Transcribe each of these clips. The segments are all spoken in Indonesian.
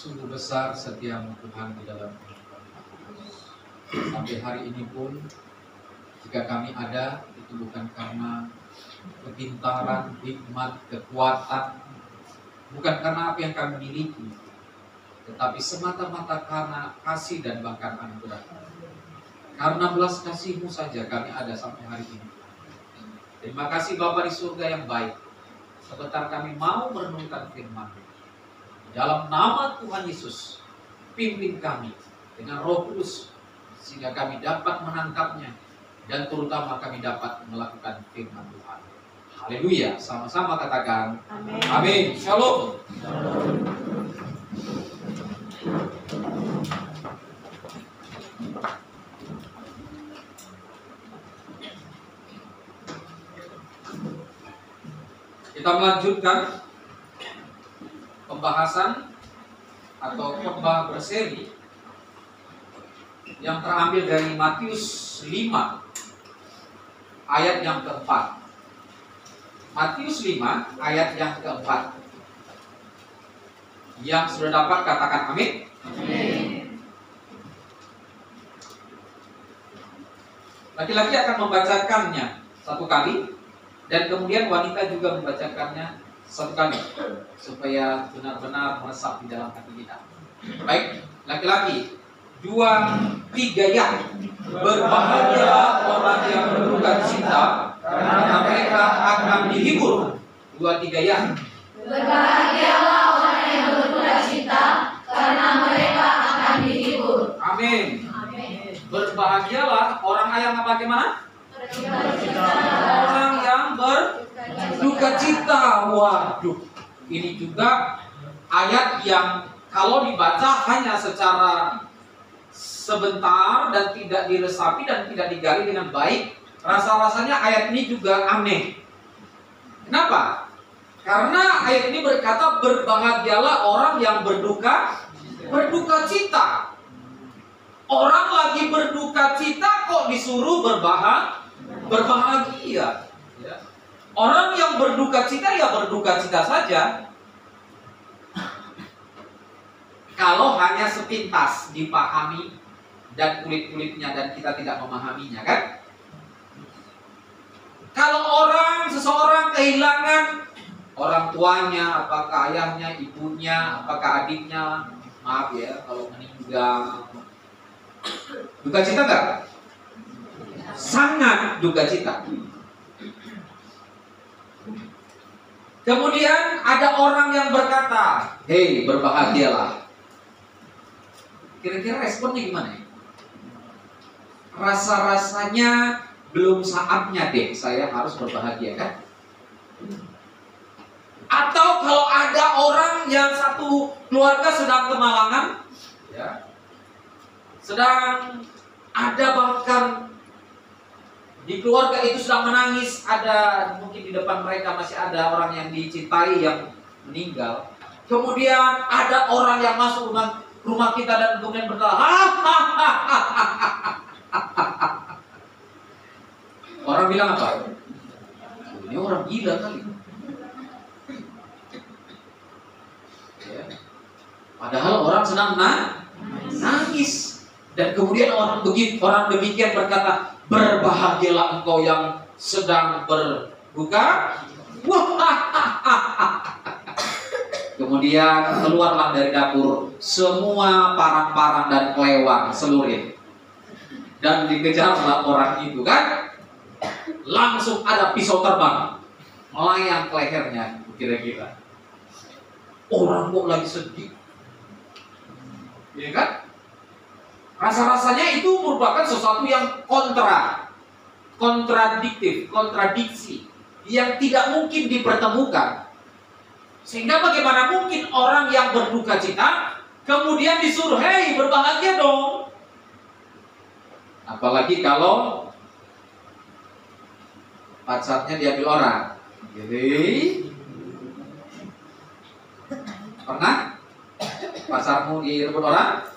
Sungguh besar setiamu Tuhan di dalam kehidupan kami. Sampai hari ini pun, jika kami ada, itu bukan karena kepintaran, hikmat, kekuatan, bukan karena apa yang kami miliki, tetapi semata-mata karena kasih dan bahkan anugerah. Karena belas kasih-Mu saja kami ada sampai hari ini. Terima kasih Bapa di surga yang baik. Sebentar kami mau merenungkan firman-Mu. Dalam nama Tuhan Yesus, pimpin kami dengan Roh Kudus sehingga kami dapat menangkapnya dan terutama kami dapat melakukan firman Tuhan. Haleluya, sama-sama katakan amin. Amin. Shalom. Kita melanjutkan pembahasan atau khotbah berseri yang terambil dari Matius 5 ayat yang keempat. Matius 5 ayat yang keempat. Yang sudah dapat katakan amin. Amin. Laki-laki akan membacakannya satu kali dan kemudian wanita juga membacakannya satu kali supaya benar-benar meresap di dalam hati kita. Baik, laki-laki 2, 3 ya. Berbahagialah orang yang berduka cita karena mereka akan dihibur. 2, 3 ya. Berbahagialah orang yang berduka cita karena mereka akan dihibur. Amin. Berbahagialah orang yang bagaimana? Orang yang berduka cita. Waduh, ini juga ayat yang kalau dibaca hanya secara sebentar dan tidak diresapi dan tidak digali dengan baik, rasa-rasanya ayat ini juga aneh. Kenapa? Karena ayat ini berkata berbahagialah orang yang berduka cita. Orang lagi berduka cita kok disuruh berbahagia. Orang yang berduka cita ya berduka cita saja. Kalau hanya sepintas dipahami dan kulit-kulitnya dan kita tidak memahaminya, kan? Kalau seseorang kehilangan orang tuanya, apakah ayahnya, ibunya, apakah adiknya, maaf ya kalau meninggal, duka cita enggak? Sangat duka cita. Kemudian ada orang yang berkata, hei berbahagialah. Kira-kira responnya gimana ya? Rasa-rasanya belum saatnya deh saya harus berbahagia, kan? Atau kalau ada orang yang satu keluarga sedang kemalangan, ya, sedang ada bahkan di keluarga itu sedang menangis, ada mungkin di depan mereka masih ada orang yang dicintai yang meninggal. Kemudian ada orang yang masuk rumah kita dan kemudian berkata, orang bilang apa? Ini orang gila kali. Ya. Padahal orang sedang nangis. Dan kemudian orang demikian berkata, berbahagialah engkau yang sedang berduka. Kemudian keluarlah dari dapur semua parang-parang dan kelewang seluruh. Dan dikejarlah orang itu, kan? Langsung ada pisau terbang melayang ke lehernya, kira-kira. Orang kok lagi sedih, ya kan? Rasa-rasanya itu merupakan sesuatu yang kontradiksi yang tidak mungkin dipertemukan. Sehingga bagaimana mungkin orang yang berduka cita kemudian disuruh, hei berbahagia dong. Apalagi kalau pacarnya diambil orang. Jadi pernah pacarmu direbut orang?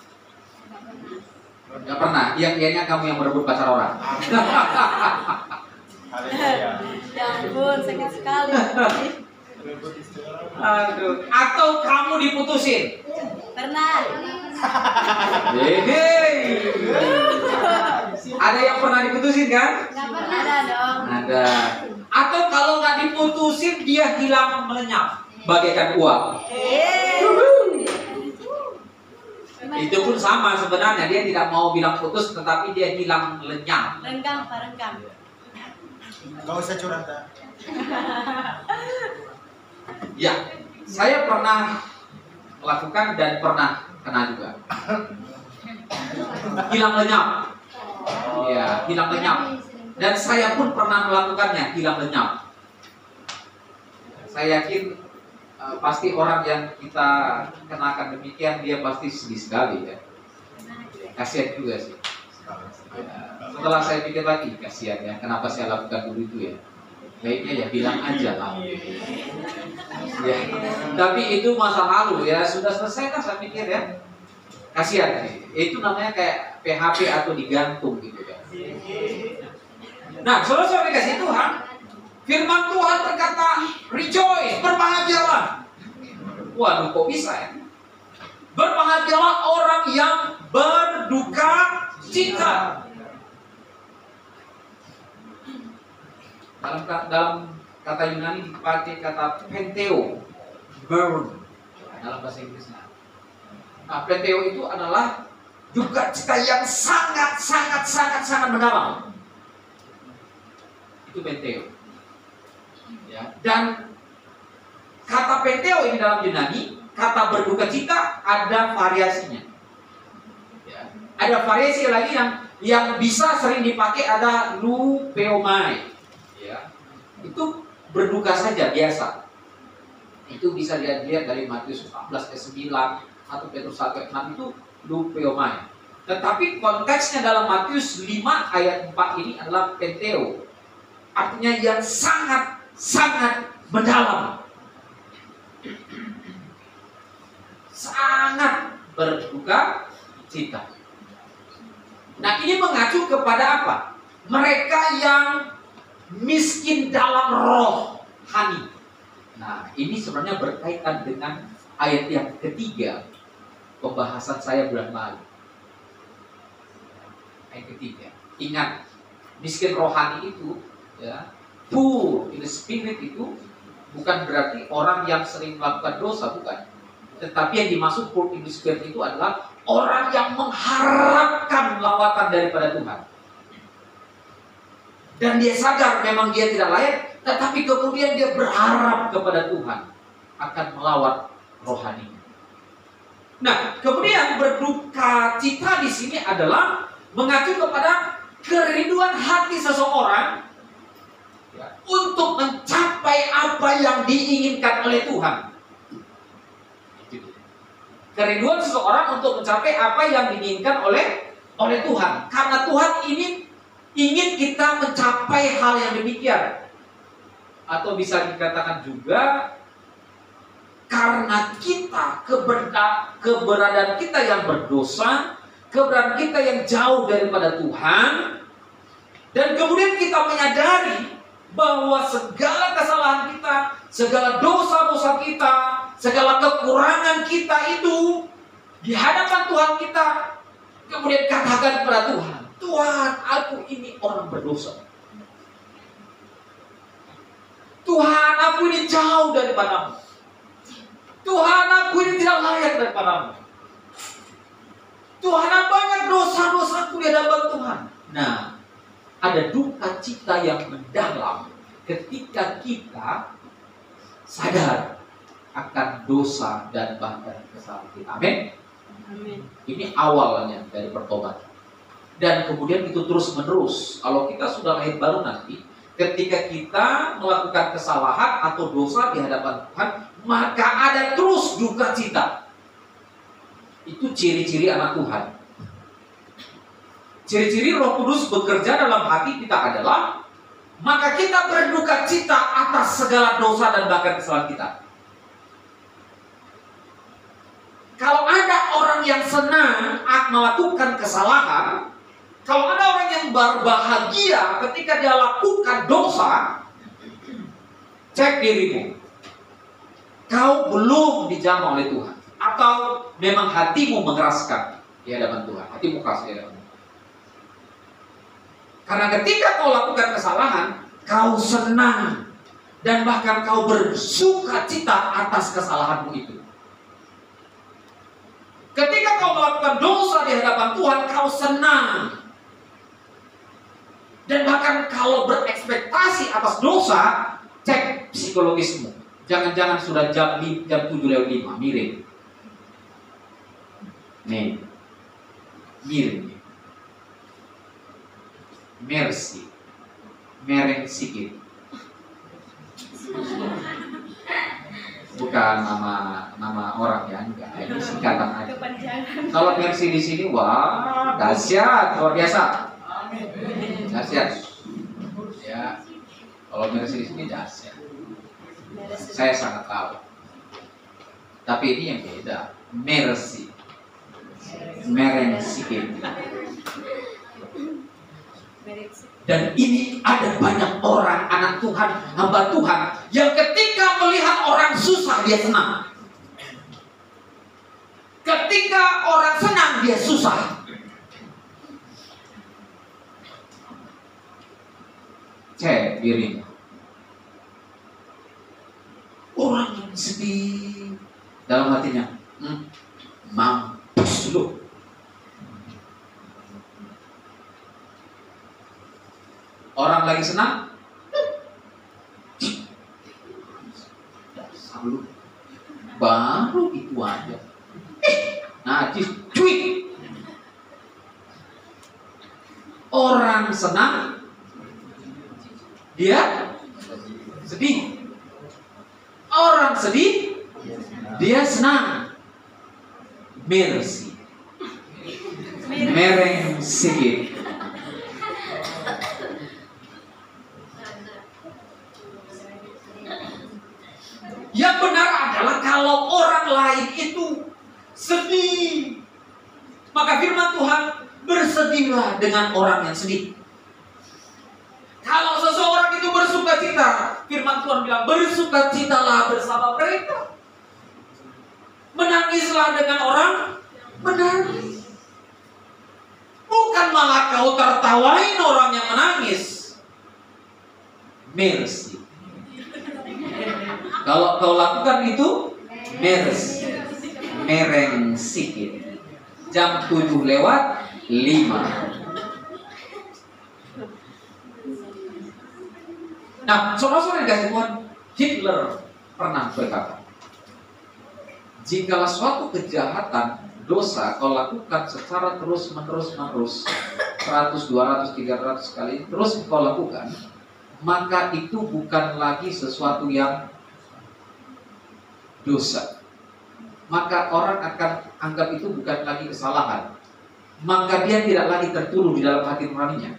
Gak pernah. Yang kamu yang merebut pacar orang. Ya ampun, sakit sekali. Aduh. Atau kamu diputusin. Pernah. Hei. Ada yang pernah diputusin kan? Nggak pernah. Ada dong. Ada. Atau kalau nggak diputusin dia hilang melenyap bagaikan uap. Itu pun sama sebenarnya, dia tidak mau bilang putus tetapi dia hilang lenyap. Renggang, Pak, renggang. Gak usah curhat. Ya, saya pernah melakukan dan pernah kena juga. Hilang lenyap. Ya, hilang lenyap. Dan saya pun pernah melakukannya, hilang lenyap. Saya yakin pasti orang yang kita kenakan demikian dia pasti sedih sekali ya. Kasihan juga sih. Ya, setelah saya pikir lagi, kasihan ya, kenapa saya lakukan dulu itu ya? Baiknya ya bilang aja lah. Ya, tapi itu masa lalu ya, sudah selesai kan saya pikir ya. Kasihan sih. Itu namanya kayak PHP atau digantung gitu ya. Nah, saudara-saudara dikasih Tuhan, firman Tuhan berkata, rejoice, berbahagialah. Waduh, kok bisa ya? Berbahagialah orang yang berduka cita. Dalam kata Yunani dipakai kata penteo, burn dalam bahasa Inggrisnya. Nah, penteo itu adalah duka cita yang sangat mendalam. Itu penteo. Ya. Dan kata penteo ini dalam Yunani, kata berduka cita ada variasinya. Ya. Ada variasi lagi yang bisa sering dipakai, ada lupeomai. Ya. Itu berduka saja biasa. Itu bisa dilihat dari Matius 14 ayat 9 atau Petrus 1 ayat 6 itu lupeomai. Tetapi konteksnya dalam Matius 5 ayat 4 ini adalah penteo. Artinya yang sangat mendalam. Sangat berduka cita. Nah, ini mengacu kepada apa? Mereka yang miskin dalam rohani. Nah, ini sebenarnya berkaitan dengan ayat yang ketiga pembahasan saya bulan lalu. Ayat ketiga. Ingat, miskin rohani itu ya, poor in the spirit itu bukan berarti orang yang sering melakukan dosa, bukan. Tetapi yang dimaksud poor in the spirit itu adalah orang yang mengharapkan lawatan daripada Tuhan. Dan dia sadar memang dia tidak layak, tetapi kemudian dia berharap kepada Tuhan akan melawat rohani. Nah, kemudian berduka cita di sini adalah mengacu kepada kerinduan hati seseorang ya, untuk mencapai apa yang diinginkan oleh Tuhan. Kerinduan seseorang untuk mencapai apa yang diinginkan oleh Tuhan. Karena Tuhan ingin kita mencapai hal yang demikian. Atau bisa dikatakan juga karena kita keberadaan kita yang berdosa, keberadaan kita yang jauh daripada Tuhan, dan kemudian kita menyadari bahwa segala kesalahan kita, segala dosa-dosa kita, segala kekurangan kita itu di hadapan Tuhan kita, kemudian katakan kepada Tuhan, Tuhan, aku ini orang berdosa. Tuhan, aku ini jauh daripadamu. Tuhan, aku ini tidak layak daripadamu. Tuhan, banyak dosa-dosaku di hadapan Tuhan. Nah, ada duka cita yang mendalam ketika kita sadar akan dosa dan bahkan kesalahan kita. Amin. Ini awalnya dari pertobatan. Dan kemudian itu terus menerus. Kalau kita sudah lahir baru nanti, ketika kita melakukan kesalahan atau dosa di hadapan Tuhan, maka ada terus duka cita. Itu ciri-ciri anak Tuhan. Ciri-ciri Roh Kudus bekerja dalam hati kita adalah, maka kita berduka cita atas segala dosa dan bahkan kesalahan kita. Kalau ada orang yang senang melakukan kesalahan, kalau ada orang yang berbahagia ketika dia lakukan dosa, cek dirimu. Kau belum dijamah oleh Tuhan. Atau memang hatimu mengeraskan di hadapan Tuhan? Hatimu keras di hadapan Tuhan. Karena ketika kau lakukan kesalahan, kau senang dan bahkan kau bersuka cita atas kesalahanmu itu. Ketika kau melakukan dosa di hadapan Tuhan, kau senang. Dan bahkan kalau berekspektasi atas dosa, cek psikologismu. Jangan-jangan sudah jam 7:05, miring. Nih, miring. Mercy, mereng sikit. Bukan nama orang ya, enggak. Ini singkatan aja. Kalau mercy di sini, wah, dahsyat, luar biasa. Dahsyat. Ya, kalau mercy di sini dahsyat. Saya sangat tahu. Tapi ini yang beda. Mercy, mereng sikit. Dan ini ada banyak orang, anak Tuhan, hamba Tuhan, yang ketika melihat orang susah dia senang. Ketika orang senang dia susah. Cek dirinya. Orang yang sedih dalam hatinya, mampus lu. Orang lagi senang, lu baru itu aja. Najis, cuy. Orang senang, dia sedih. Orang sedih, dia senang. Mercy, mereng sikit. Yang benar adalah kalau orang lain itu sedih, maka firman Tuhan, bersedihlah dengan orang yang sedih. Kalau seseorang itu bersuka cita, firman Tuhan bilang, bersukacitalah bersama mereka. Menangislah dengan orang menangis. Bukan malah kau tertawain orang yang menangis. Mercy. Kalau kau lakukan itu, mereng sikit. Jam 7:05. Nah, saudara-saudara yang dikasih Tuhan, Hitler pernah berkata, jikalau suatu kejahatan, dosa kau lakukan secara terus-menerus, 100, 200, 300 kali terus kau lakukan, maka itu bukan lagi sesuatu yang dosa. Maka orang akan anggap itu bukan lagi kesalahan. Maka dia tidak lagi tertuduh di dalam hati nuraninya.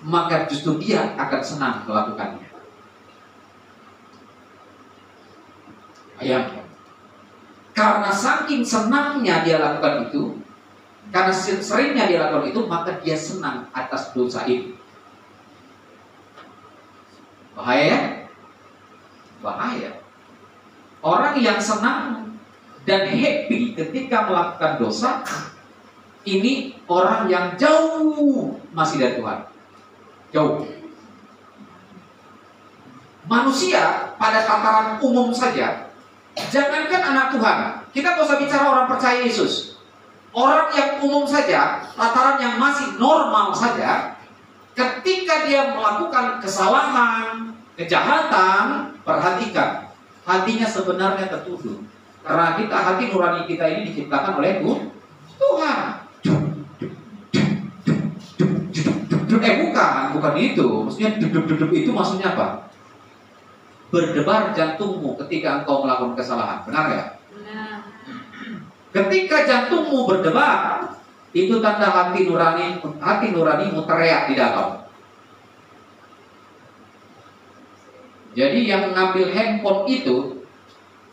Maka justru dia akan senang melakukannya. Ayam. Karena saking senangnya dia lakukan itu, karena seringnya dia lakukan itu, maka dia senang atas dosa itu. Bahaya ya? Bahaya. Orang yang senang dan happy ketika melakukan dosa, ini orang yang jauh masih dari Tuhan. Jauh. Manusia pada tataran umum saja, jangankan anak Tuhan, kita tidak usah bicara orang percaya Yesus. Orang yang umum saja, tataran yang masih normal saja, ketika dia melakukan kesalahan, kejahatan, perhatikan, hatinya sebenarnya tertuduh. Karena hati nurani kita ini diciptakan oleh Tuhan. Bukan itu. Maksudnya duduk itu maksudnya apa? Berdebar jantungmu ketika engkau melakukan kesalahan. Benar ya? Benar. Ketika jantungmu berdebar, itu tanda hati nuranimu teriak di dalam. Jadi yang mengambil handphone itu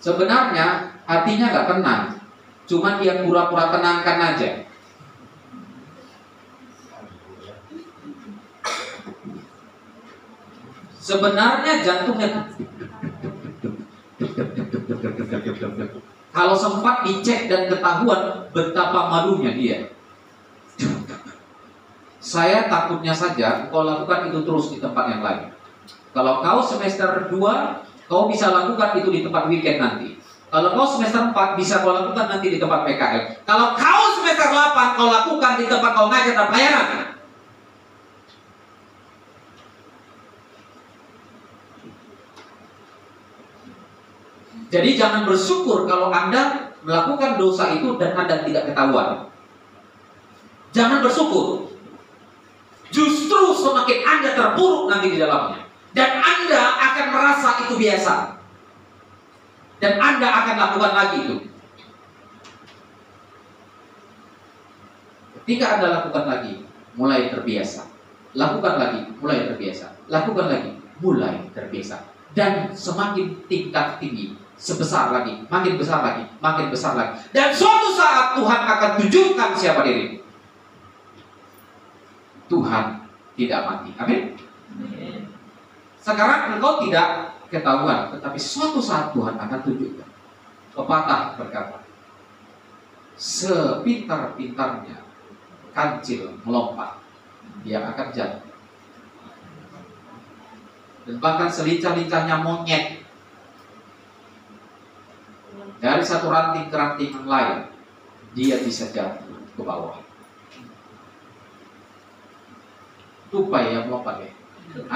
sebenarnya hatinya nggak tenang, cuma dia pura-pura tenangkan aja. Sebenarnya jantungnya Kalau sempat dicek dan ketahuan betapa malunya dia. Saya takutnya saja kau lakukan itu terus di tempat yang lain. Kalau kau semester 2, kau bisa lakukan itu di tempat weekend nanti. Kalau kau semester 4, bisa kau lakukan nanti di tempat PKL. Kalau kau semester 8, kau lakukan di tempat kau ngajar dan pelayanan. Jadi jangan bersyukur kalau Anda melakukan dosa itu dan Anda tidak ketahuan. Jangan bersyukur. Justru semakin Anda terpuruk nanti di dalamnya. Dan Anda akan merasa itu biasa. Dan Anda akan lakukan lagi itu. Ketika Anda lakukan lagi, mulai terbiasa. Lakukan lagi, mulai terbiasa. Lakukan lagi, mulai terbiasa. Dan semakin tingkat tinggi, sebesar lagi, makin besar lagi, makin besar lagi. Dan suatu saat Tuhan akan tunjukkan siapa diri. Tuhan tidak mati. Amin. Sekarang engkau tidak ketahuan, tetapi suatu saat Tuhan akan tunjukkan. Pepatah berkata, sepintar-pintarnya kancil melompat, dia akan jatuh. Dan bahkan selincah-lincahnya monyet dari satu ranting ke ranting yang lain, dia bisa jatuh ke bawah. Tupai yang melompat ya.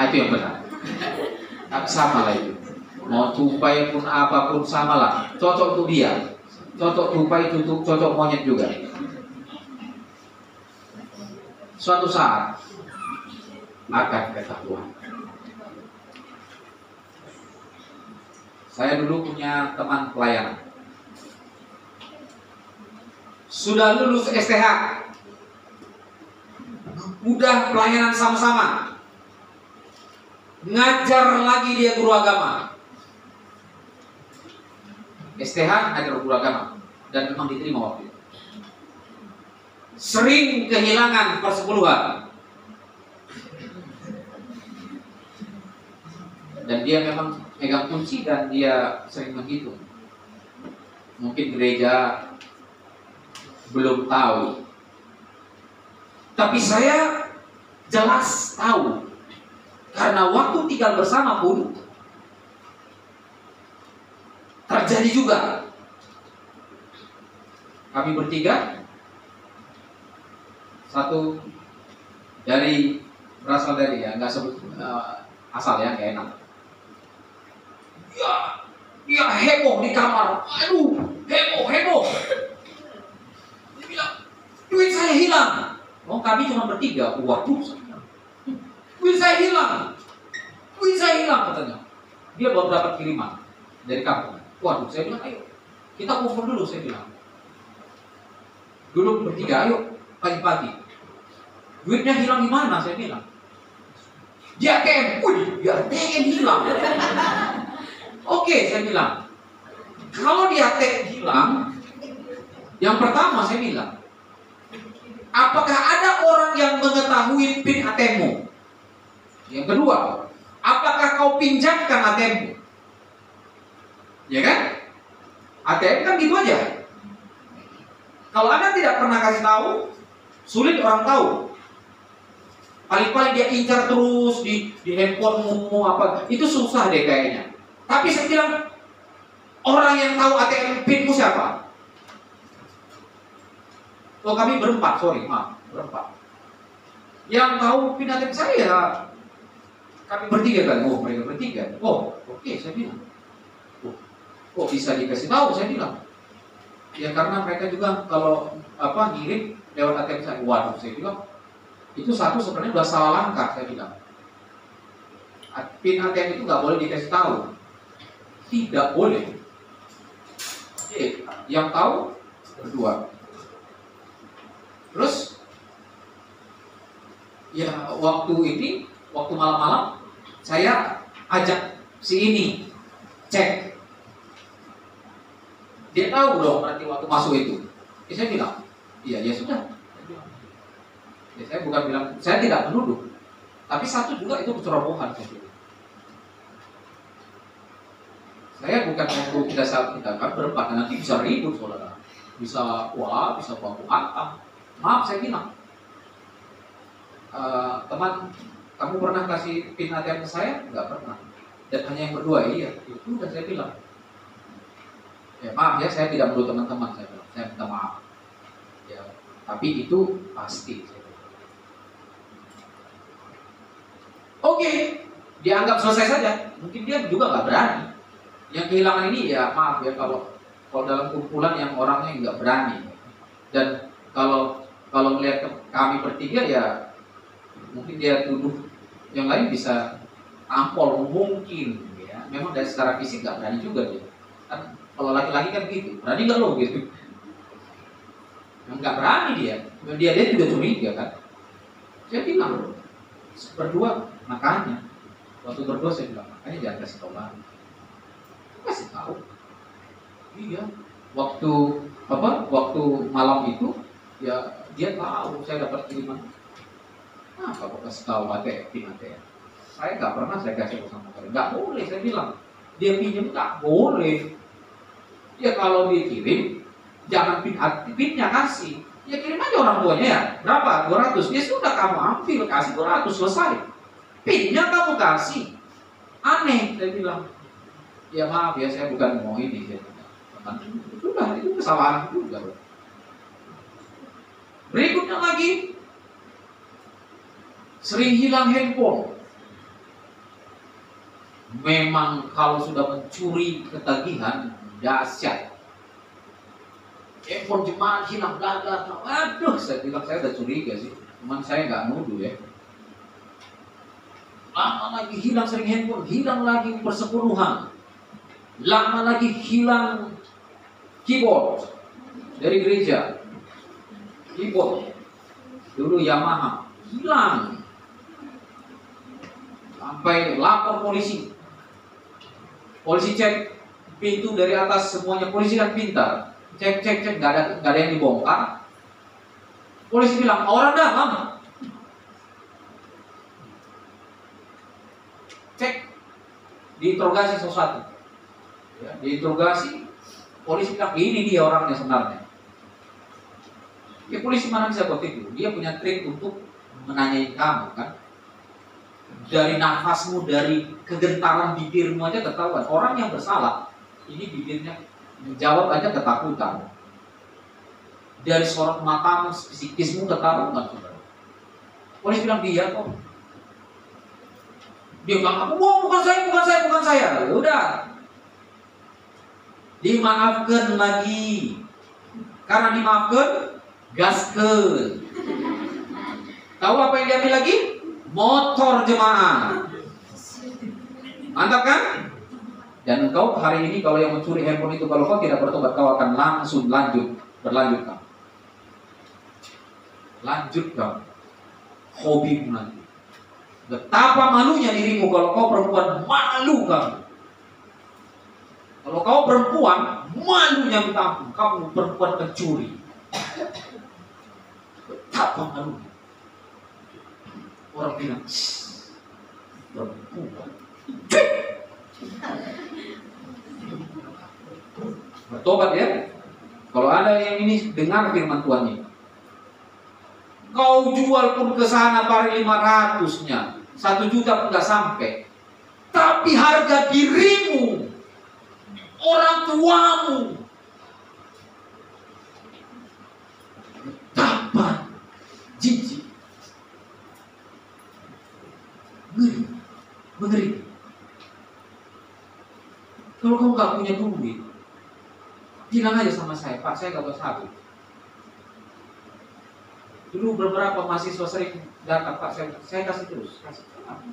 Itu yang benar. Sama lah itu. Mau tupai pun apapun sama lah. Cocok untuk dia. Cocok tupai itu cocok monyet juga. Suatu saat akan ketahuan. Saya dulu punya teman pelayanan. Sudah lulus STH. Udah pelayanan sama-sama. Ngajar lagi dia guru agama. STH ngajar guru agama. Dan memang diterima waktu itu. Sering kehilangan persepuluhan. Dan dia memang megang kunci dan dia sering menghitung. Mungkin gereja belum tahu. Tapi saya jelas tahu. Karena waktu tinggal bersama pun terjadi juga. Kami bertiga, satu berasal dari ya, nggak sebut asal ya, kayak enak. Ya heboh di kamar. Aduh, heboh. Dia bilang, duit saya hilang. Oh, kami cuma bertiga. Waduh, duit saya hilang katanya. Dia baru dapat kiriman dari kampung. Waduh, saya bilang, ayo kita kumpul dulu, saya bilang. Duduk bertiga, ayo pagi-pagi. Duitnya hilang di mana? Saya bilang. Di ATM. Wih, di ATM hilang. Oke, saya bilang. Kalau di ATM hilang, yang pertama saya bilang, apakah ada orang yang mengetahui PIN ATM-mu? Yang kedua, apakah kau pinjamkan ATM-mu? Ya kan? ATM kan gitu aja. Kalau Anda tidak pernah kasih tahu, sulit orang tahu. Paling-paling dia incar terus di handphonemu apa, itu susah deh kayaknya. Tapi saya bilang, orang yang tahu ATM PIN-mu siapa? Oh, kami berempat, berempat. Yang tahu PIN ATM saya, kami bertiga kan. Oh, mereka bertiga. Oh, oke, saya bilang. Oh, bisa dikasih tahu, saya bilang. Ya karena mereka juga kalau ngirim lewat ATM saya. Waduh, saya bilang. Itu satu sebenarnya udah salah langkah, saya bilang. PIN ATM itu nggak boleh dikasih tahu. Tidak boleh. Oke, yang tahu berdua. Terus ya waktu malam-malam saya ajak si ini cek. Dia tahu dong nanti waktu masuk itu. Saya bilang, iya ya sudah. Ya, saya bukan bilang, saya tidak menuduh. Tapi satu juga itu kecerobohan. Saya bukan mau kita saat kita kan berempat, nanti bisa ribut saudara, bisa bisa baku hantam. Maaf saya bilang, teman, kamu pernah kasih PIN ATM ke saya? Nggak pernah. Dan hanya yang berdua, iya. Itu udah saya bilang. Ya maaf ya, saya tidak perlu teman-teman, saya bilang. Saya minta maaf. Ya, tapi itu pasti. Oke, dianggap selesai saja. Mungkin dia juga nggak berani. Yang kehilangan ini ya maaf ya, kalau dalam kumpulan yang orangnya nggak berani. Dan kalau melihat kami bertiga ya mungkin dia tuduh yang lain bisa tampol mungkin ya. Memang dari secara fisik nggak berani juga dia. Kan kalau laki-laki kan gitu, berani nggak lo gitu? Nggak berani dia juga curiga kan. Saya bilang berdua, makanya waktu berdua saya bilang makanya jangan kasih tahu lagi. Kasih tahu. Iya. Waktu malam itu ya dia tahu saya dapat kiriman. Apa kok kasih tahu ATM? Saya nggak pernah saya kasih sama sekali. Nggak boleh saya bilang. Dia pinjam nggak boleh. Ya kalau dia kirim jangan pinnya kasih. Ya kirim aja orang tuanya ya. Berapa? 200. Ya sudah kamu ambil kasih 200 selesai. Pinnya kamu kasih. Aneh saya bilang. Ya maaf ya, saya bukan mau ini. Sudah, itu kesalahan juga. Berikutnya lagi, sering hilang handphone. Memang kalau sudah mencuri ketagihan, dahsyat. Handphone jemaat hilang, gagal. Aduh, saya bilang saya udah curiga sih. Cuman saya nggak nuduh ya. Lama lagi hilang sering handphone, hilang lagi persepuluhan. Lama lagi hilang keyboard dari gereja. Keyboard dulu Yamaha hilang. Sampai lapor polisi. Polisi cek pintu dari atas semuanya. Polisi kan pintar. Cek nggak ada yang dibongkar. Polisi bilang orang dalam. Cek, diinterogasi sesuatu. Ya, diinterogasi, polisi bilang ini dia orangnya sebenarnya. Ya polisi mana bisa begitu? Dia punya trik untuk menanyai kamu kan. Dari nafasmu, dari kegentaran bibirmu aja ketahuan. Orang yang bersalah, ini bibirnya menjawab aja ketakutan. Dari sorot matamu, psikismu ketahuan. Polisi bilang dia kok. Dia bilang aku bukan saya. Ya udah. Dimaafkan lagi. Karena dimaafkan, gaskeun. Tahu apa yang diambil lagi? Motor jemaah. Mantap kan? Dan engkau hari ini kalau yang mencuri handphone itu, kalau kau tidak bertobat, kau akan langsung berlanjut kamu. Lanjut kamu. Hobimu nanti. Betapa malunya dirimu kalau kau perempuan, malu kamu. Kalau kau perempuan, malunya minta ampun. Kamu perempuan pencuri. Betapa malunya. Orang bilang, perempuan. Bertobat ya. Kalau ada yang ini dengar firman Tuhan ini. Kau jual pun ke sana pari 500-nya. 1 juta pun gak sampai. Tapi harga dirimu, orang tuamu, betapa jijik, mengeri. Kalau kamu gak punya duit, bilang aja sama saya, Pak, saya gak punya sabun. Dulu beberapa mahasiswa sering datang, Pak, saya kasih terus, kasih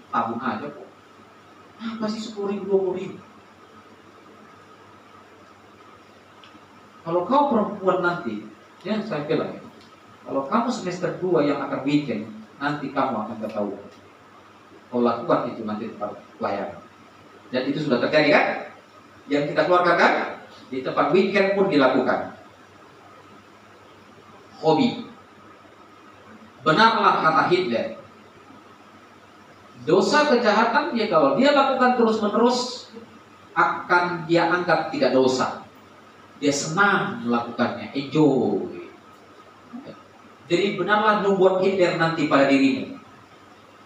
tabung aja kok. Apa sih 10.000, 20.000? Kalau kau perempuan nanti, ya saya bilang, kalau kamu semester 2 yang akan weekend, nanti kamu akan ketahuan. Kau lakukan itu nanti tempat pelayanan. Dan itu sudah terjadi kan? Yang kita keluarkan kan? Di tempat weekend pun dilakukan. Hobi. Benarlah kata Hitler. Dosa kejahatan dia kalau dia lakukan terus-menerus, akan dia anggap tidak dosa. Dia senang melakukannya, enjoy. Jadi benarlah nubuat Hitler nanti pada dirimu.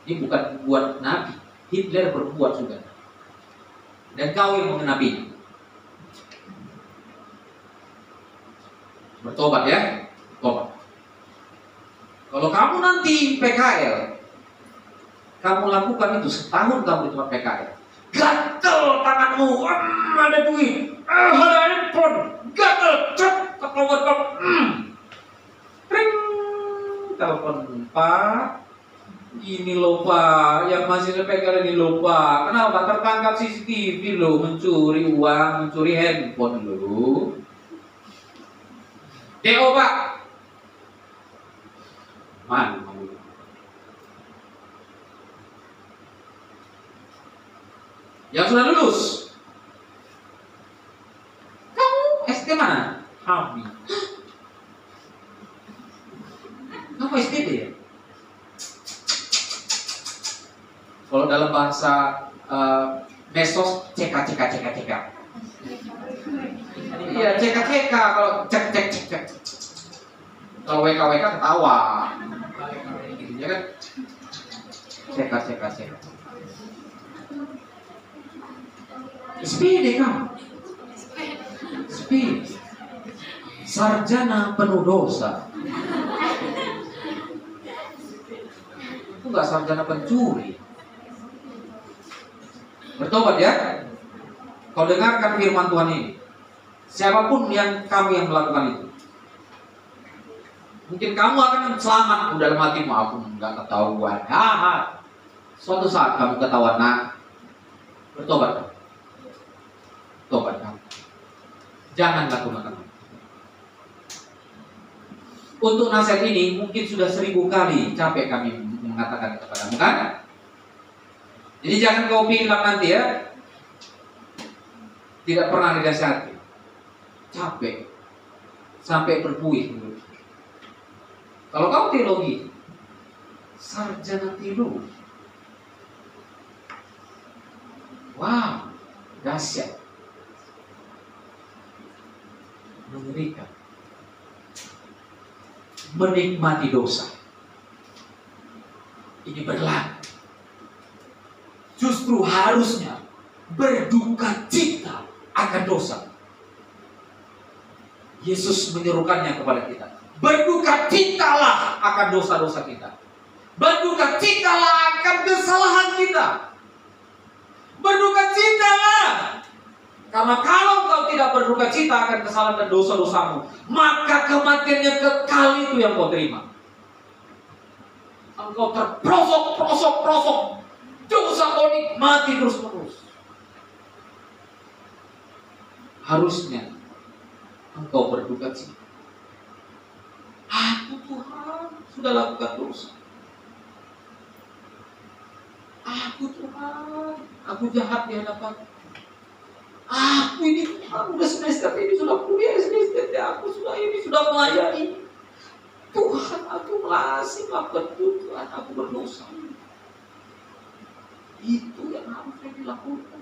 Ini bukan buat Nabi, Hitler berbuat juga. Dan kau yang mengenapinya. Bertobat ya, tobat. Kalau kamu nanti PKL, kamu lakukan itu setahun kamu di tempat PKL. Gatel tanganmu, ada duit, ada handphone, gatel, cek, telepon, ring, telepon Pak. Ini loh Pak, yang masih PKL ini loh Pak. Kenapa? Tertangkap CCTV loh, mencuri uang, mencuri handphone loh. DO Pak. Malu. Yang sudah lulus, kamu SD mana? Hami. Kamu STD ya? Kalau dalam bahasa mesos, CK. Iya, CK. Kalau cek. Kalau WK ketawa. Ya kan? CK. SPD kamu. SPD. Sarjana penuh dosa. Itu enggak sarjana pencuri. Bertobat ya. Kau dengarkan firman Tuhan ini. Siapapun yang kamu yang melakukan itu, mungkin kamu akan selamat. Udah dalam hatimu, aku nggak ketahuan. Suatu saat kamu ketahuan. Nah, bertobat. Tobat kamu. Jangan lakukan. Untuk nasihat ini mungkin sudah 1000 kali capek kami mengatakan kepadamu kan? Jadi jangan kau bilang nanti ya, tidak pernah dinasihati. Capek sampai berbuih. Kalau kau teologi, sarjana teologi, wow, dahsyat, mengerikan, menikmati dosa. Ini berlaku. Justru harusnya berduka cita akan dosa. Yesus menyerukannya kepada kita. Berduka citalah akan dosa-dosa kita. Berduka citalah akan kesalahan kita. Berduka citalah. Karena kalau kau tidak berduka cita akan kesalahan dan dosa-dosamu, maka kematian yang kekal itu yang kau terima. Engkau terprosok. Dosa kau nikmati terus-menerus. Harusnya engkau berduka cita. Aku Tuhan sudah lakukan dosa. Aku Tuhan, aku jahat di hadapan. Aku ini Tuhan udah semester ini sudah kuliah semester, aku sudah ini sudah melayani. Tuhan, aku masih melakukan itu. Tuhan, aku berdosa. Itu yang harusnya dilakukan.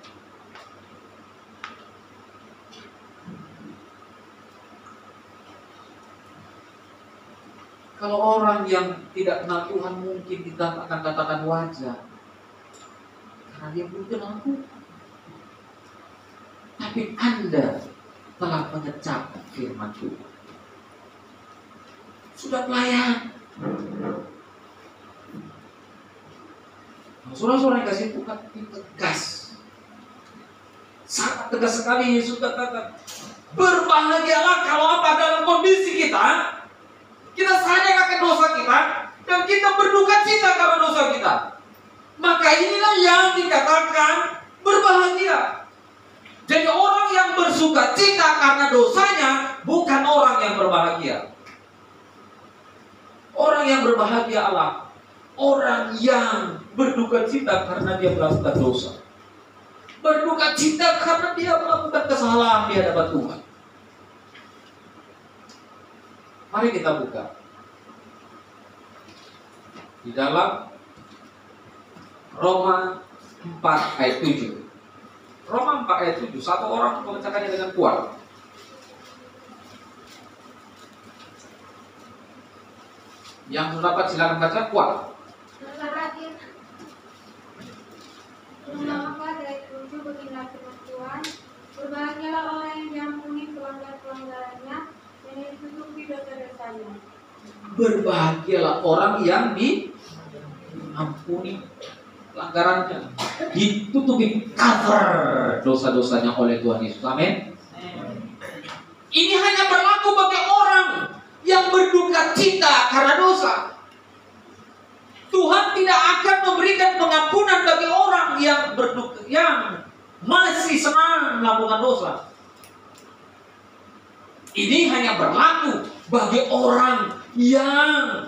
Kalau orang yang tidak kenal Tuhan mungkin kita akan katakan wajar, karena dia belum kenal Tuhan. Tapi Anda telah mengecap firman Tuhan. Sudah pelayan. Saudara-saudara yang kasih Tuhan tegas. Sangat tegas sekali Yesus katakan, berbahagialah kalau apa dalam kondisi kita sadar akan dosa kita dan kita berduka cita karena dosa kita. Maka inilah yang dikatakan berbahagia. Jadi orang yang bersuka cita karena dosanya bukan orang yang berbahagia. Orang yang berbahagia adalah orang yang berduka cita karena dia melakukan dosa. Berduka cita karena dia melakukan kesalahan di hadapan Tuhan. Mari kita buka di dalam Roma 4 ayat 7. Roma 4 ayat 7, satu orang memecahkannya dengan kuat. Yang dapat silakan baca kuat. Mengapa dari 7 beginilah firman Tuhan, berbahagialah orang yang diampuni pelanggaran-pelanggarannya dan ditutupi dosa-dosanya. Berbahagialah orang yang diampuni pelanggarannya, ditutupi cover dosa-dosanya oleh Tuhan Yesus. Amin. Ini hanya berlaku bagi orang yang berduka cita karena dosa. Tuhan tidak akan memberikan pengampunan bagi orang yang berduka, yang masih senang melakukan dosa. Ini hanya berlaku bagi orang yang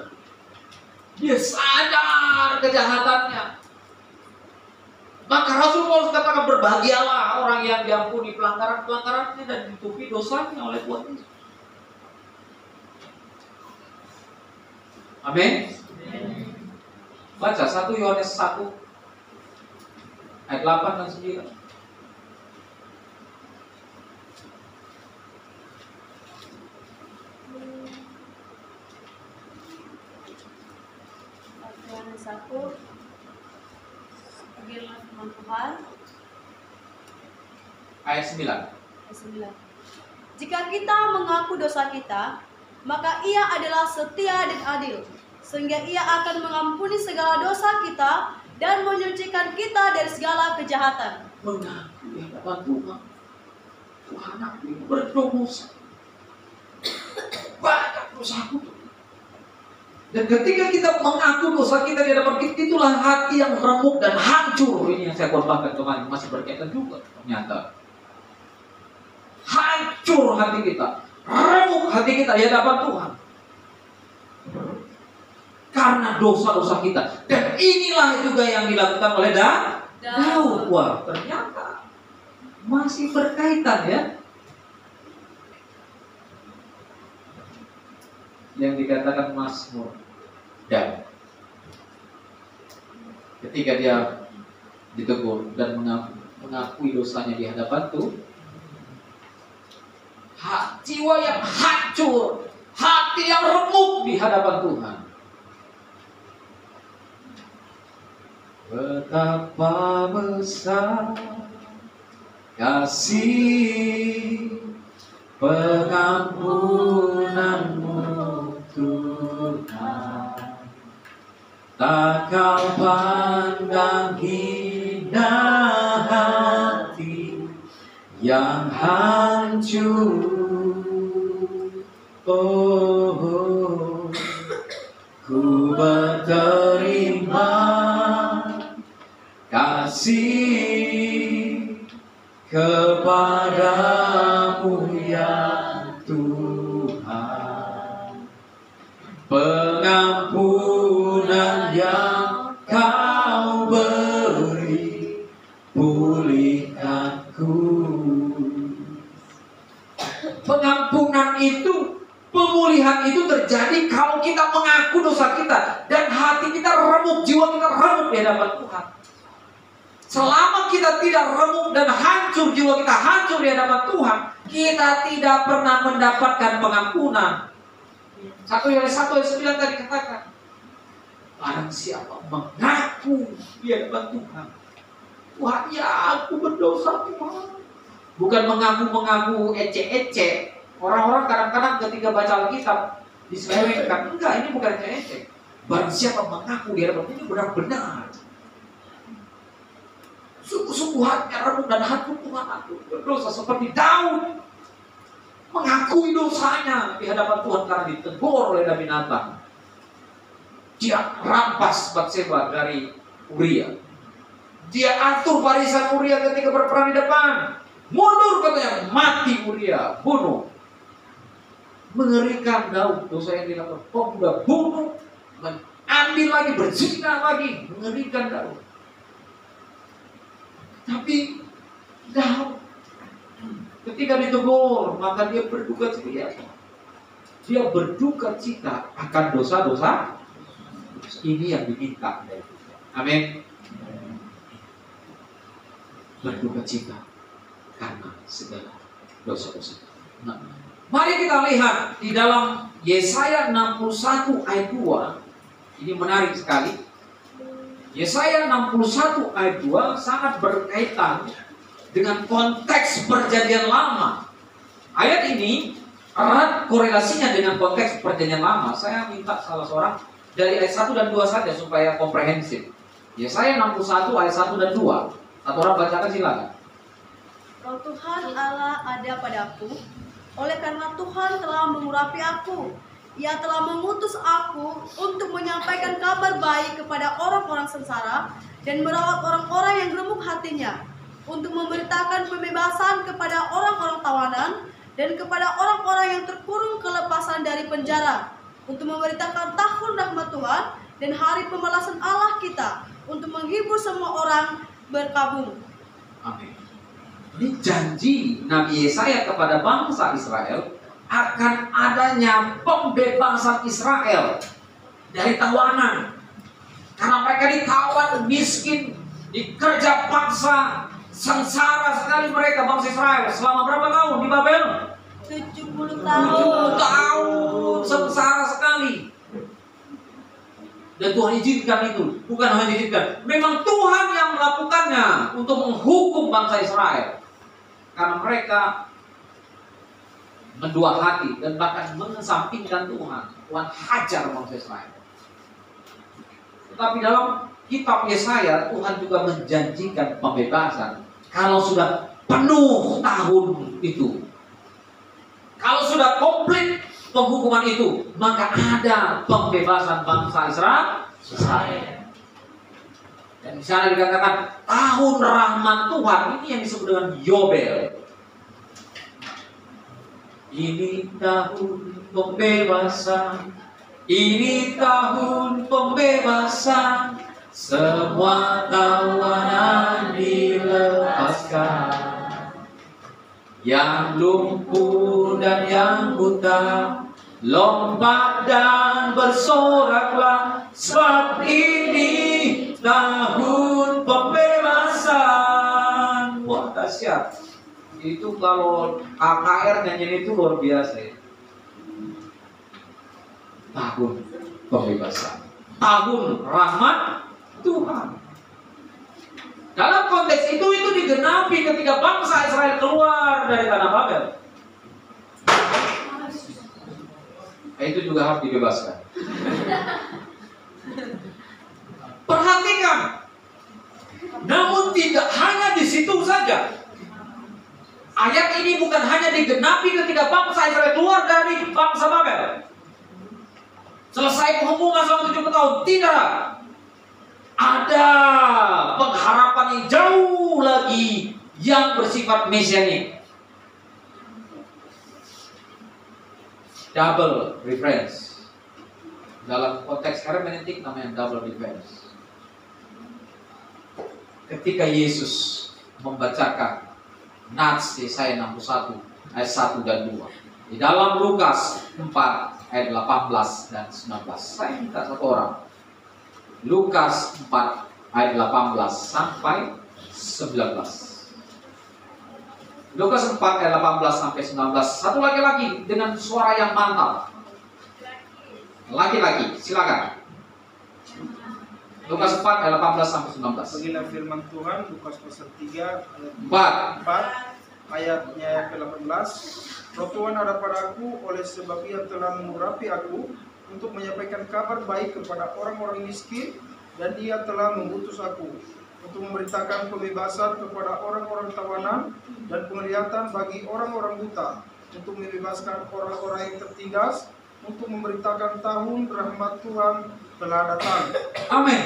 dia sadar kejahatannya. Maka Rasul Paulus katakan, berbahagialah orang yang diampuni pelanggaran-pelanggarannya dan ditutupi dosanya oleh Tuhan Yesus. Amin. Baca 1 Yohanes 1 ayat 8 dan 9. Yohanes 1 Beginilah firman Tuhan Ayat 9. ayat 9. Jika kita mengaku dosa kita, maka Ia adalah setia dan adil, sehingga Ia akan mengampuni segala dosa kita dan menyucikan kita dari segala kejahatan. Mengaku di hadapan Tuhan, Tuhan aku berdosa, banyak dosaku. Dan ketika kita mengaku dosa kita di hadapan kita, itulah hati yang remuk dan hancur. Ini yang saya korbankan kemarin, masih berkaitan juga ternyata. Hancur hati kita, remuk hati kita di hadapan Tuhan karena dosa-dosa kita. Dan inilah juga yang dilakukan oleh Daud. Wah, ternyata masih berkaitan ya. Yang dikatakan Mazmur Daud, ketika dia ditegur dan mengakui dosanya di hadapan Tuhan, jiwa yang hancur, hati yang remuk di hadapan Tuhan. Betapa besar kasih pengampunanmu Tuhan, tak kau pandang hina hati yang hancur. Oh, ku berterima kasih kepadamu ya Tuhan, pengampunan yang kau beri pulihkanku. Pengampunan itu, pemulihan itu terjadi kalau kita mengaku dosa kita dan hati kita remuk, jiwa kita remuk di hadapan Tuhan. Selama kita tidak remuk dan hancur, jiwa kita hancur di hadapan Tuhan, kita tidak pernah mendapatkan pengampunan. 1 Yohanes 1 ayat 9 tadi katakan, barang siapa mengaku di hadapan Tuhan, Tuhan ya aku berdosa Tuhan. Bukan mengaku ecek-ecek. Orang-orang kadang-kadang ketika baca Alkitab diselewengkan. Enggak, ini bukan ecek-ecek. Barang siapa mengaku di hadapan ini benar-benar sungguh-sungguh hatinya remuk dan hancur, Tuhan aku berdosa, seperti Daud mengakui dosanya di hadapan Tuhan karena ditegur oleh Nabi Nathan. Dia rampas Batseba dari Uria. Dia atur barisan Uria ketika berperang di depan. Mundur katanya, mati Uria, bunuh. Mengerikan Daud dosa yang dilakukan. Kok udah bunuh, ambil lagi, berzina lagi, mengerikan Daud. Tapi Daud ketika ditegur, maka dia berduka cita. Dia berduka cita akan dosa-dosa. Ini yang diminta dari kita. Amin. Berduka cita segala dosa-dosa. Nah, mari kita lihat di dalam Yesaya 61 ayat 2. Ini menarik sekali. Yesaya 61 ayat 2 sangat berkaitan dengan konteks perjanjian lama. Ayat ini erat korelasinya dengan konteks perjanjian lama. Saya minta salah seorang dari ayat 1 dan 2 saja supaya komprehensif. Yesaya 61 ayat 1 dan 2. Satu orang bacakan silakan. Roh Tuhan Allah ada padaku, oleh karena Tuhan telah mengurapi aku. Ia telah mengutus aku untuk menyampaikan kabar baik kepada orang-orang sengsara dan merawat orang-orang yang remuk hatinya, untuk memberitakan pembebasan kepada orang-orang tawanan dan kepada orang-orang yang terkurung kelepasan dari penjara, untuk memberitakan tahun rahmat Tuhan dan hari pembalasan Allah kita, untuk menghibur semua orang berkabung. Amin. Ini janji Nabi Yesaya kepada bangsa Israel akan adanya pembebasan Israel dari tawanan. Karena mereka ditawan, miskin, dikerja paksa, sengsara sekali mereka bangsa Israel. Selama berapa tahun di Babel? 70 70 tahun. tahun sengsara sekali. Dan Tuhan izinkan itu. Bukan hanya izinkan, memang Tuhan yang melakukannya untuk menghukum bangsa Israel. Karena mereka mendua hati dan bahkan mengesampingkan Tuhan. Tuhan hajar bangsa Israel. Tetapi dalam kitab Yesaya, Tuhan juga menjanjikan pembebasan kalau sudah penuh tahun itu. Kalau sudah komplit penghukuman itu, maka ada pembebasan bangsa Israel. Dan di sana dikatakan tahun rahmat Tuhan, ini yang disebut dengan Yobel. Ini tahun pembebasan, ini tahun pembebasan, semua tawanan dilepaskan. Yang lumpuh dan yang buta, lompat dan bersoraklah, sebab ini tahun pembebasan. Wah, dahsyat. Itu kalau KKR nyanyiin itu luar biasa ya. Tahun pembebasan, tahun rahmat Tuhan. Dalam konteks itu digenapi ketika bangsa Israel keluar dari tanah Babel. Itu juga harus dibebaskan. Perhatikan. Namun tidak hanya di situ saja. Ayat ini bukan hanya digenapi ketika bangsa Israel keluar dari bangsa Babel. Selesai penghukuman selama 70 tahun. Tidak. Ada pengharapan yang jauh lagi yang bersifat mesianik. Double reference. Dalam konteks hermeneutik namanya double reference. Ketika Yesus membacakan Nats Yesaya 61 ayat 1 dan 2. Di dalam Lukas 4 ayat 18 dan 19. Saya minta satu orang. Lukas 4 ayat 18 sampai 19. Lukas 4 ayat 18 sampai 19. Satu laki-laki dengan suara yang mantap. Laki-laki, silakan. Lukas 4 ayat 18 sampai 19. Beginilah firman Tuhan, Lukas pasal 3 4. ayat 4 ayatnya yang ke-18. Roh Tuhan ada padaku, oleh sebab Ia telah mengurapi aku untuk menyampaikan kabar baik kepada orang-orang miskin, dan Ia telah mengutus aku untuk memberitakan pembebasan kepada orang-orang tawanan dan penglihatan bagi orang-orang buta, untuk membebaskan orang-orang yang tertindas, untuk memberitakan tahun rahmat Tuhan telah datang. Amin.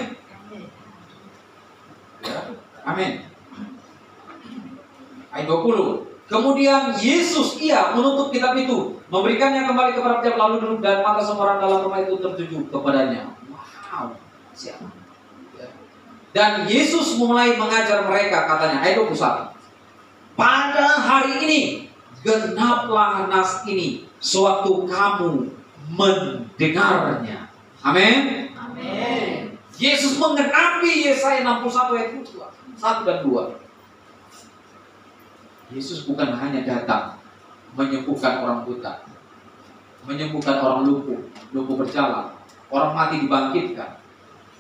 Ya, amin. Ayat 20. Kemudian Yesus ia menutup kitab itu, memberikannya kembali kepada pejam, lalu duduk, dan mata semua orang dalam rumah itu tertuju kepadanya. Wow, siapa? Ya. Dan Yesus mulai mengajar mereka, katanya, ayat 21. Pada hari ini genaplah nas ini sewaktu kamu mendengarnya. Amin. Amin. Yesus menggenapi Yesaya 61 ayat 1 dan 2. Yesus bukan hanya datang menyembuhkan orang buta, menyembuhkan orang lumpuh berjalan, orang mati dibangkitkan,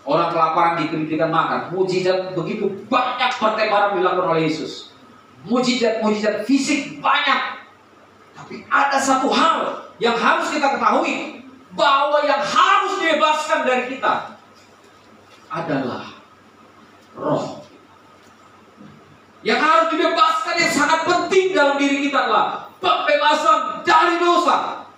orang kelaparan diberikan makan. Mujizat begitu banyak bertebaran dilakukan oleh Yesus. Mujizat fisik banyak. Tapi ada satu hal yang harus kita ketahui, bahwa yang harus dibebaskan dari kita adalah roh. Yang harus dibebaskan yang sangat penting dalam diri kita adalah pembebasan dari dosa.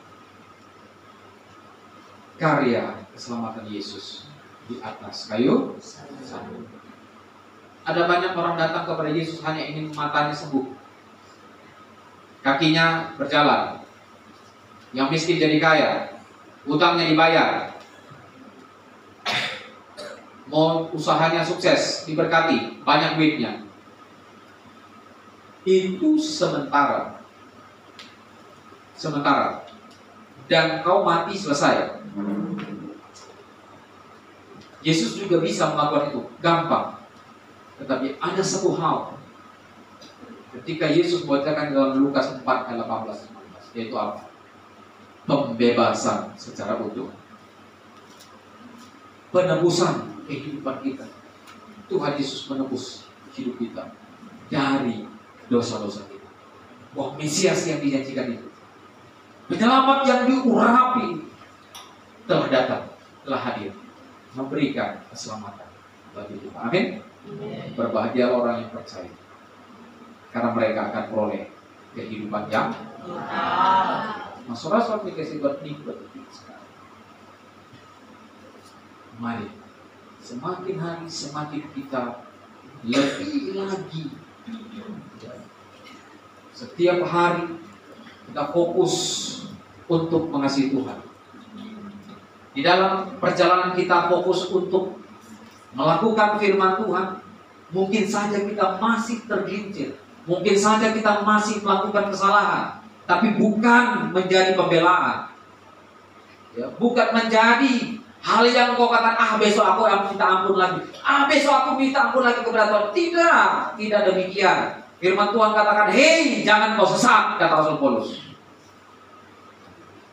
Karya keselamatan Yesus di atas kayu salib. Ada banyak orang datang kepada Yesus hanya ingin matanya sembuh, kakinya berjalan, yang miskin jadi kaya, utangnya dibayar, mau usahanya sukses, diberkati, banyak duitnya. Itu sementara. Dan kau mati selesai. Yesus juga bisa melakukan itu, gampang. Tetapi ada satu hal ketika Yesus bacakan dalam Lukas 4 ayat 18-19, yaitu apa? Pembebasan secara utuh, penebusan kehidupan kita. Tuhan Yesus menebus hidup kita dari dosa-dosa kita. Bahwa Mesias yang dijanjikan itu, penyelamat yang diurapi, telah datang, telah hadir, memberikan keselamatan bagi kita. Amin. Berbahagia orang yang percaya, karena mereka akan peroleh kehidupan yang Saudara dikasih buat nikmat sekarang. Mari, semakin hari semakin kita lebih lagi. Setiap hari kita fokus untuk mengasihi Tuhan. Di dalam perjalanan kita fokus untuk melakukan firman Tuhan. Mungkin saja kita masih tergelincir, mungkin saja kita masih melakukan kesalahan, tapi bukan menjadi pembelaan, ya, bukan menjadi hal yang kau katakan, besok aku minta ampun lagi, besok aku minta ampun lagi kepada Tuhan. Tidak demikian. Firman Tuhan katakan, hei, jangan kau sesat, kata Rasul Paulus.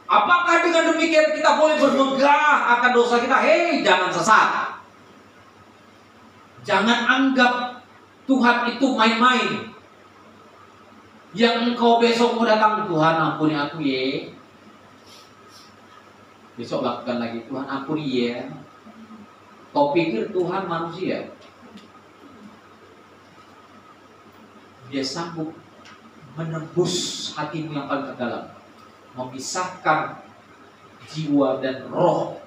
Apakah dengan demikian kita boleh bermegah akan dosa kita? Hei, jangan sesat. Jangan anggap Tuhan itu main-main. Yang engkau besok mau datang, Tuhan ampuni aku ya. Besok lakukan lagi, Tuhan ampuni ya. Kau pikir Tuhan manusia? Dia sanggup menembus hatimu yang paling terdalam, memisahkan jiwa dan roh.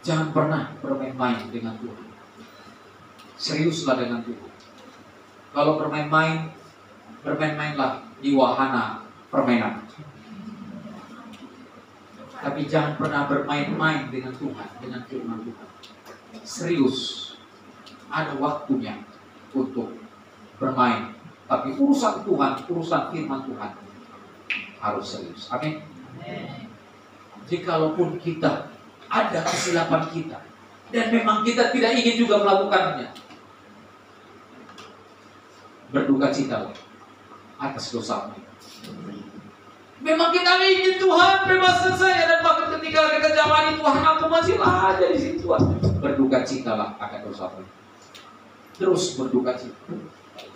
Jangan pernah bermain-main dengan Tuhan. Seriuslah dengan Tuhan. Kalau bermain-main, bermain-mainlah di wahana permainan. Tapi jangan pernah bermain-main dengan Tuhan, dengan firman Tuhan. Serius. Ada waktunya untuk bermain. Tapi urusan Tuhan, urusan firman Tuhan harus serius. Amin. Jikalaupun kita ada kesilapan kita, dan memang kita tidak ingin juga melakukannya, berduka cita atas dosa kita. Memang kita ingin Tuhan bebaskan saya, dan bahkan ketika kekejaman Tuhan aku masih ada di situ, Tuhan. Berduka citalah akan dosa kita. Terus berduka cita,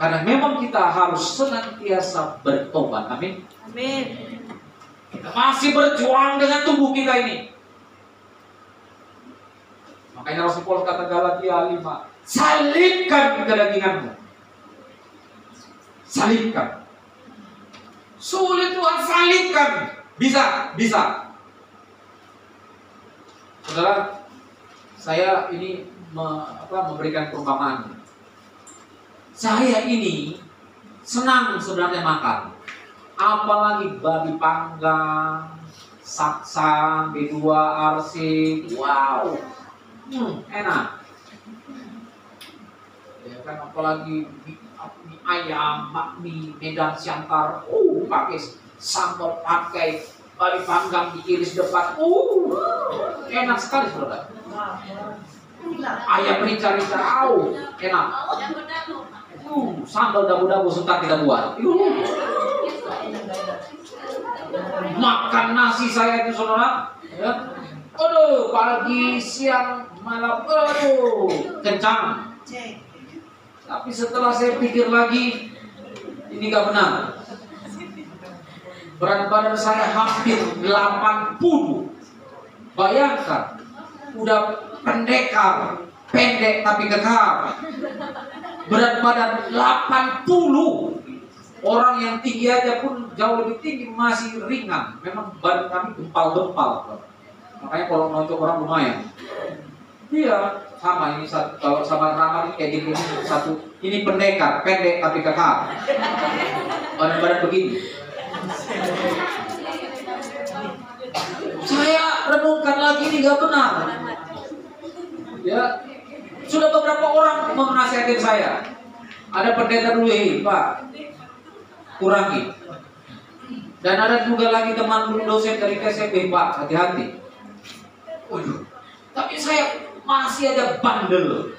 karena memang kita harus senantiasa bertobat. Amin. Amin. Kita masih berjuang dengan tubuh kita ini. Makanya Rasul Paulus kata Galatia 5, salibkan kedaginganmu. Salibkan. Sulit Tuhan, salibkan. Bisa. Saudara, saya ini memberikan perumpamaan. Saya ini senang sebenarnya makan, apalagi babi panggang, saksang, B2, arsik, wow, enak. Ya kan, apalagi mie ayam, bakmi, Medan Siantar, pakai sambal, pakai babi panggang diiris depan, enak sekali saudara. Ayam rica-rica, enak. Sambal dabu-dabu suka kita buat. Makan nasi saya itu saudara, ya. Aduh, pagi, siang, malam, aduh, kencang. Tapi setelah saya pikir lagi, ini gak benar. Berat badan saya hampir 80. Bayangkan, udah pendek tapi kekar. Berat badan 80. Orang yang tinggi aja pun jauh lebih tinggi masih ringan. Memang badan kami gempal-gempal. Makanya kalau nonjok orang lumayan. Iya, sama ini satu. Kalau sama Rama ini kayak gini satu. Ini pendek tapi kekar. Badan-badan begini. Saya renungkan lagi ini gak benar. Ya, sudah beberapa orang menasihatin saya. Ada pendeta dulu, Pak, kurangi. Dan ada juga lagi teman dulu dosen dari KSP, Pak, hati-hati. Tapi saya masih aja bandel.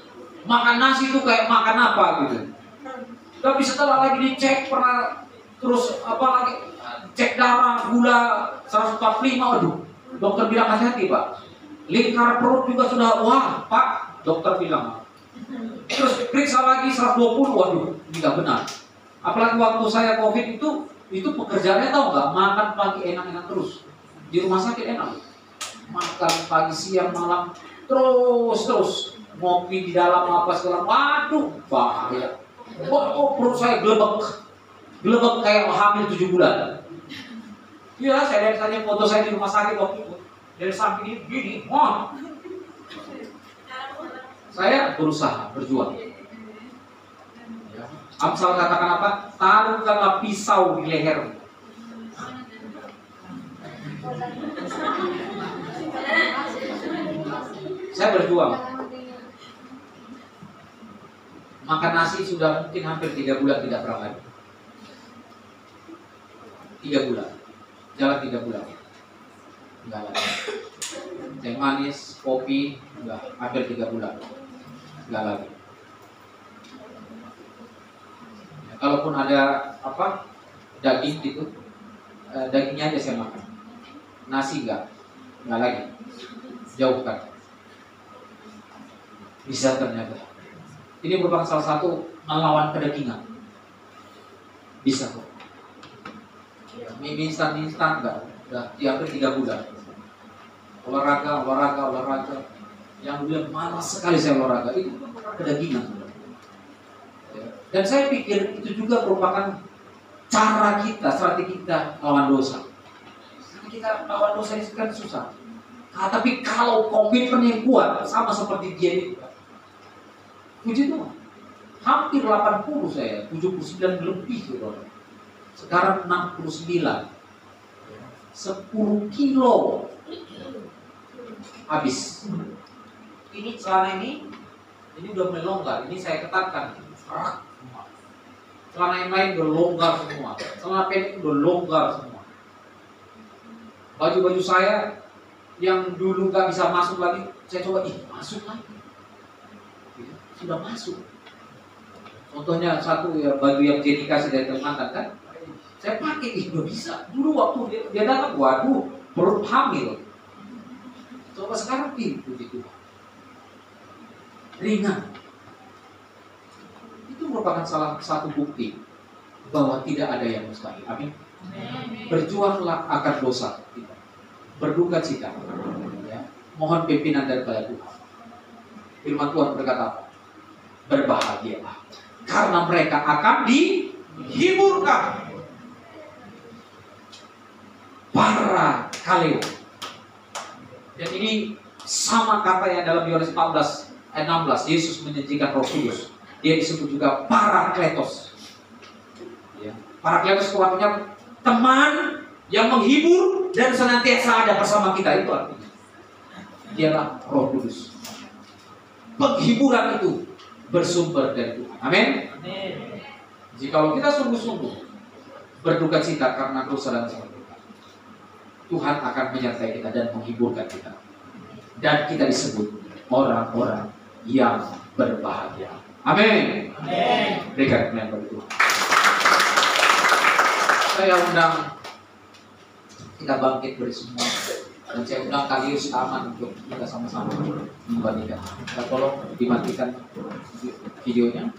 Makan nasi itu kayak makan apa gitu. Tapi setelah lagi dicek pernah terus apa lagi cek darah, gula 145, aduh. Dokter bilang hati-hati, Pak. Lingkar perut juga sudah, wah, Pak, dokter bilang. Terus periksa lagi 120, waduh, ini gak benar. Apalagi waktu saya COVID itu pekerjaannya tahu nggak, makan pagi enak-enak terus. Di rumah sakit enak. Makan pagi, siang, malam, terus ngopi di dalam apa segala, waduh, bahaya. Perut saya gelebek kayak hamil 7 bulan. Iya, saya lihat saja foto saya di rumah sakit waktu itu. Dari samping ini gini, wah. Saya berusaha, berjuang. Ya. Amsal katakan apa? Taruhkanlah pisau di leher. Saya berjuang. Makan nasi sudah mungkin hampir 3 bulan tidak pernah lagi. 3 bulan. Jalan 3 bulan. Enggak lagi. Teh manis, kopi, enggak, hampir 3 bulan. Enggak lagi. Ya, kalaupun ada apa daging gitu, dagingnya aja saya makan. Nasi enggak lagi. Jauhkan. Bisa ternyata. Ini merupakan salah satu melawan kedagingan. Bisa kok. Mie instan enggak. Udah hampir 3 bulan. Olahraga. Yang dulu malas sekali saya olahraga, itu kedagingan. Dan saya pikir itu juga merupakan cara kita, strategi kita lawan dosa. Karena kita lawan dosa ini kan susah. Tapi kalau komitmen yang kuat, sama seperti dia itu, puji Tuhan, hampir 80 saya, 79 lebih saudara. Sekarang 69, 10 kilo habis. Ini celana ini udah mulai longgar. Ini saya ketatkan. Celana yang lain udah longgar semua. Celana pendek udah longgar semua. Baju-baju saya yang dulu gak bisa masuk lagi, saya coba masuk lagi. Sudah masuk. Contohnya satu ya, baju yang Jenny kasih dari Kalimantan kan, saya pakai udah bisa. Dulu waktu dia datang, waduh, perut hamil. Coba sekarang begitu. Ringan. Itu merupakan salah satu bukti bahwa tidak ada yang mustahil. Amin. Berjuanglah akan dosa kita. Berduka cita. Ya. Mohon pimpinan daripada Tuhan. Firman Tuhan berkata apa? Berbahagialah, karena mereka akan dihiburkan. Para kaleo. Dan ini sama kata yang dalam Yohanes 14 ayat 16, Yesus menjanjikan Roh Kudus. Dia disebut juga Parakletos. Ya. Parakletos itu artinya teman yang menghibur dan senantiasa ada bersama kita, itu artinya. Dialah Roh Kudus. Penghiburan itu bersumber dari Tuhan. Amin. Jikalau kita sungguh-sungguh berduka cita karena dosa dan salah kita, Tuhan akan menyertai kita dan menghiburkan kita. Dan kita disebut orang-orang yang berbahagia. Amin. Berikan kemuliaan bagi Tuhan. Saya undang kita bangkit dari semua, dan saya undang Kalius Taman untuk kita sama-sama membandingkan. Kita tolong dimatikan videonya.